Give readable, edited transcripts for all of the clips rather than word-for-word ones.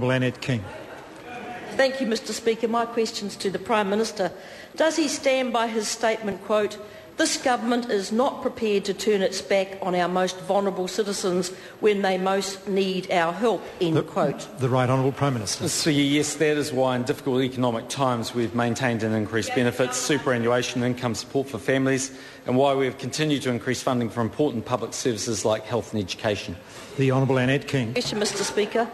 Honourable Annette King. Thank you, Mr Speaker. My question's to the Prime Minister. Does he stand by his statement, quote, "This government is not prepared to turn its back on our most vulnerable citizens when they most need our help," end quote? The Right Honourable Prime Minister. So yes, that is why in difficult economic times we've maintained and increased benefits, superannuation and income support for families, and why we have continued to increase funding for important public services like health and education. The Honourable Annette King. Question, Mr Speaker.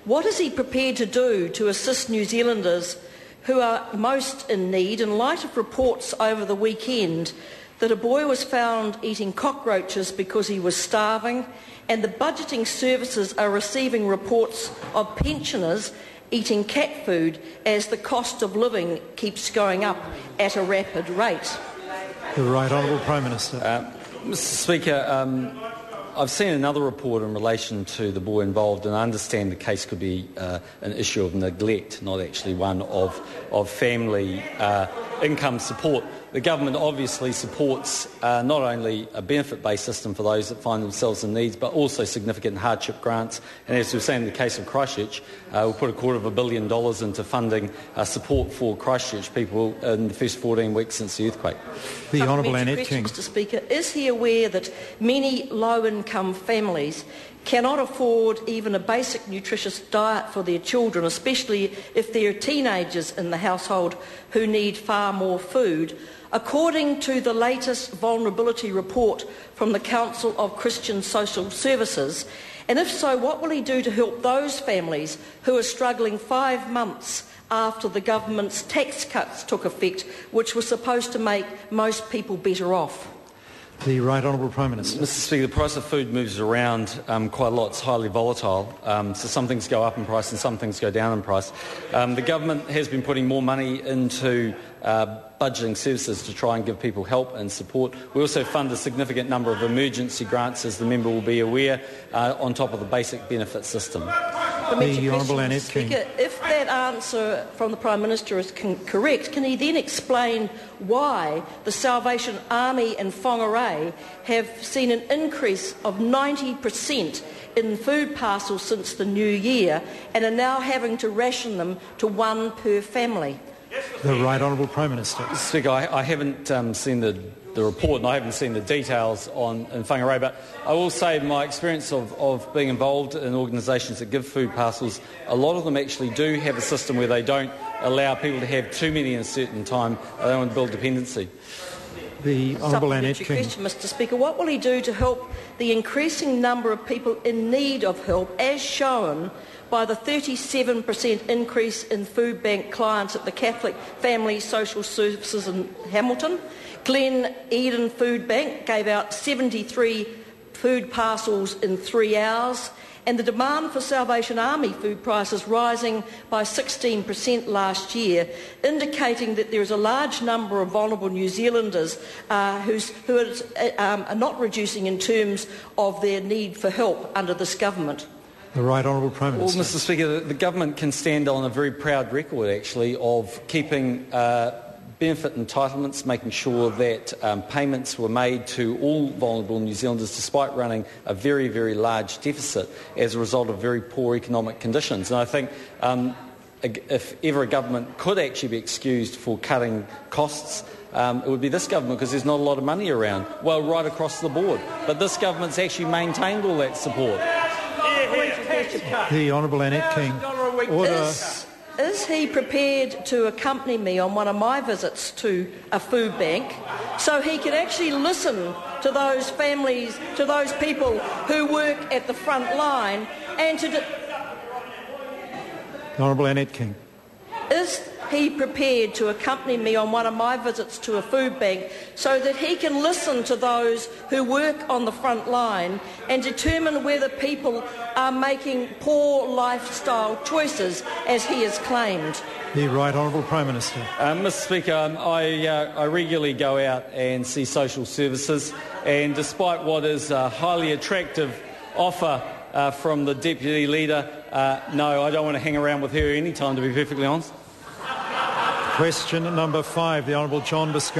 What is he prepared to do to assist New Zealanders who are most in need in light of reports over the weekend that a boy was found eating cockroaches because he was starving, and the budgeting services are receiving reports of pensioners eating cat food as the cost of living keeps going up at a rapid rate? The Right Honourable Prime Minister. Mr Speaker, I've seen another report in relation to the boy involved, and I understand the case could be an issue of neglect, not actually one of family income support. The government obviously supports not only a benefit-based system for those that find themselves in needs, but also significant hardship grants. And as we've seen in the case of Christchurch, we'll put $250 million into funding support for Christchurch people in the first 14 weeks since the earthquake. The Honourable Annette King. Mr Speaker, is he aware that many low-income families cannot afford even a basic nutritious diet for their children, especially if there are teenagers in the household who need far more food? According to the latest vulnerability report from the Council of Christian Social Services, and if so, what will he do to help those families who are struggling 5 months after the government's tax cuts took effect, which were supposed to make most people better off? The Right Honourable Prime Minister. Mr Speaker, the price of food moves around quite a lot. It's highly volatile. So some things go up in price and some things go down in price. The government has been putting more money into budgeting services to try and give people help and support. We also fund a significant number of emergency grants, as the member will be aware, on top of the basic benefit system. The Honourable Annette King. If that answer from the Prime Minister is correct, can he then explain why the Salvation Army and Whangarei have seen an increase of 90% in food parcels since the new year and are now having to ration them to one per family? The Right Honourable Prime Minister. Mr Speaker, I haven't seen the report and I haven't seen the details in Whangarei, but I will say my experience of being involved in organisations that give food parcels, a lot of them actually do have a system where they don't allow people to have too many in a certain time. They don't want to build dependency. The Honourable Annette King. Question, Mr Speaker. What will he do to help the increasing number of people in need of help, as shown by the 37% increase in food bank clients at the Catholic Family Social Services in Hamilton? Glen Eden Food Bank gave out 73 food parcels in 3 hours, and the demand for Salvation Army food prices rising by 16% last year, indicating that there is a large number of vulnerable New Zealanders who are not reducing in terms of their need for help under this government. The Right Honourable Prime Minister. Well, Mr Speaker, the government can stand on a very proud record, actually, of keeping benefit entitlements, making sure that payments were made to all vulnerable New Zealanders despite running a very, very large deficit as a result of very poor economic conditions. And I think if ever a government could actually be excused for cutting costs, it would be this government, because there's not a lot of money around, well, right across the board. But this government's actually maintained all that support. The Honourable Annette King. Order. Is he prepared to accompany me on one of my visits to a food bank so he can actually listen to those families, to those people who work at the front line, and to... The Honourable Annette King. Is he prepared to accompany me on one of my visits to a food bank so that he can listen to those who work on the front line and determine whether people are making poor lifestyle choices, as he has claimed? The Right Honourable Prime Minister. Mr Speaker, I regularly go out and see social services, and despite what is a highly attractive offer from the Deputy Leader, no, I don't want to hang around with her any time, to be perfectly honest. Question number 5, the Honourable John Biscay.